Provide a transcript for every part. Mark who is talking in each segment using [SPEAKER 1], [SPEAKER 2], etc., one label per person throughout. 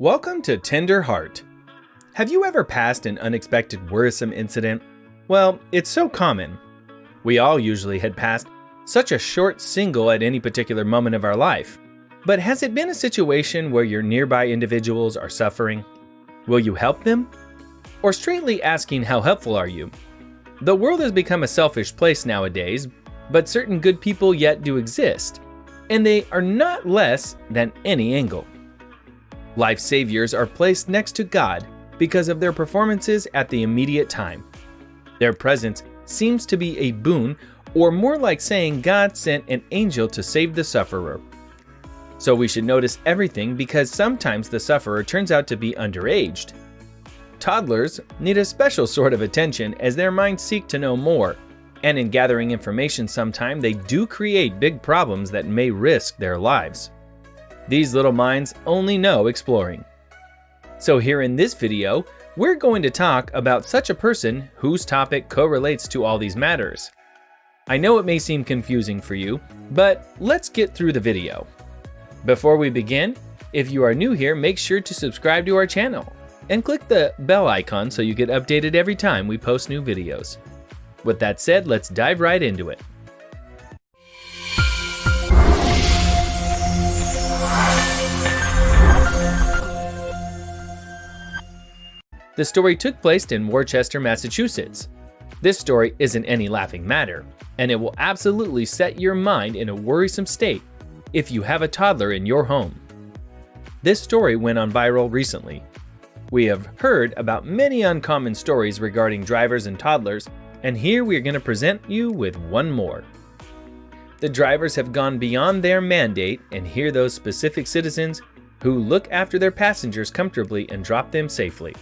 [SPEAKER 1] Welcome to Tender Heart. Have you ever passed an unexpected worrisome incident? Well, it's so common. We all usually had passed such a short single at any particular moment of our life. But has it been a situation where your nearby individuals are suffering? Will you help them? Or straightly asking how helpful are you? The world has become a selfish place nowadays, but certain good people yet do exist, and they are not less than any angle. Life saviors are placed next to God because of their performances at the immediate time. Their presence seems to be a boon, or more like saying God sent an angel to save the sufferer. So we should notice everything because sometimes the sufferer turns out to be underaged. Toddlers need a special sort of attention as their minds seek to know more, and in gathering information sometimes they do create big problems that may risk their lives. These little minds only know exploring. So here in this video, we're going to talk about such a person whose topic correlates to all these matters. I know it may seem confusing for you, but let's get through the video. Before we begin, if you are new here, make sure to subscribe to our channel and click the bell icon so you get updated every time we post new videos. With that said, let's dive right into it. The story took place in Worcester, Massachusetts. This story isn't any laughing matter, and it will absolutely set your mind in a worrisome state if you have a toddler in your home. This story went on viral recently. We have heard about many uncommon stories regarding drivers and toddlers, and here we are going to present you with one more. The drivers have gone beyond their mandate, and here those specific citizens who look after their passengers comfortably and drop them safely.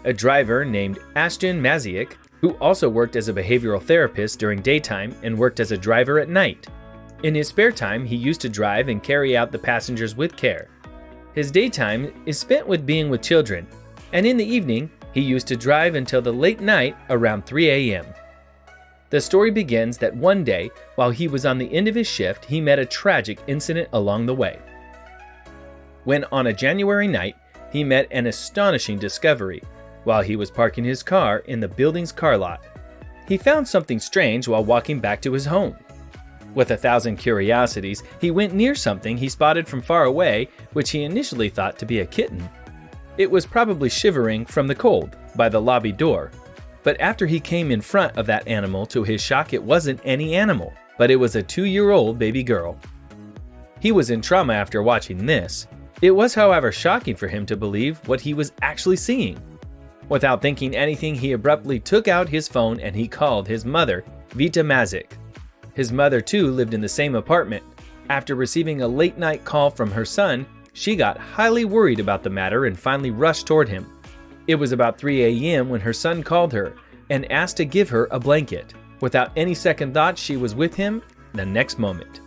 [SPEAKER 1] A driver named Ashton Maziak, who also worked as a behavioral therapist during daytime and worked as a driver at night. In his spare time, he used to drive and carry out the passengers with care. His daytime is spent with being with children, and in the evening, he used to drive until the late night around 3 a.m. The story begins that one day, while he was on the end of his shift, he met a tragic incident along the way. When on a January night, he met an astonishing discovery while he was parking his car in the building's car lot. He found something strange while walking back to his home. With 1,000 curiosities, he went near something he spotted from far away, which he initially thought to be a kitten. It was probably shivering from the cold by the lobby door. But after he came in front of that animal, to his shock, it wasn't any animal, but it was a 2-year-old baby girl. He was in trauma after watching this. It was, however, shocking for him to believe what he was actually seeing. Without thinking anything, he abruptly took out his phone and he called his mother, Vita Maziak. His mother too lived in the same apartment. After receiving a late night call from her son, she got highly worried about the matter and finally rushed toward him. It was about 3 a.m. when her son called her and asked to give her a blanket. Without any second thought, she was with him the next moment.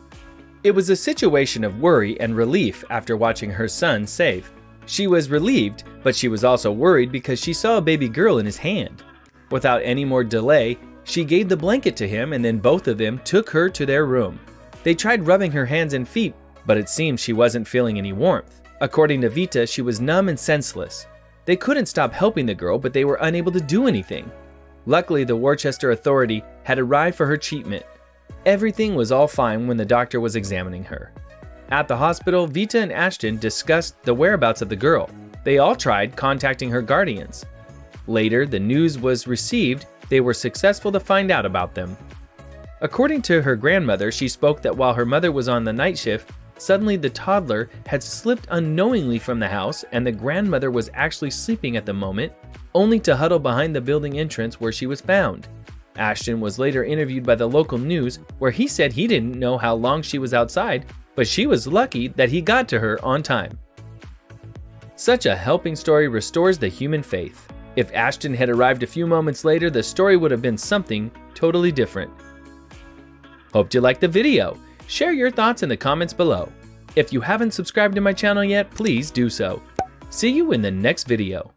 [SPEAKER 1] It was a situation of worry and relief after watching her son safe. She was relieved, but she was also worried because she saw a baby girl in his hand. Without any more delay, she gave the blanket to him and then both of them took her to their room. They tried rubbing her hands and feet, but it seemed she wasn't feeling any warmth. According to Vita, she was numb and senseless. They couldn't stop helping the girl, but they were unable to do anything. Luckily, the Worcester authority had arrived for her treatment. Everything was all fine when the doctor was examining her. At the hospital, Vita and Ashton discussed the whereabouts of the girl. They all tried contacting her guardians. Later, the news was received. They were successful to find out about them. According to her grandmother, she spoke that while her mother was on the night shift, suddenly the toddler had slipped unknowingly from the house and the grandmother was actually sleeping at the moment, only to huddle behind the building entrance where she was found. Ashton was later interviewed by the local news where he said he didn't know how long she was outside, but she was lucky that he got to her on time. Such a helping story restores the human faith. If Ashton had arrived a few moments later, the story would have been something totally different. Hope you liked the video. Share your thoughts in the comments below. If you haven't subscribed to my channel yet, please do so. See you in the next video.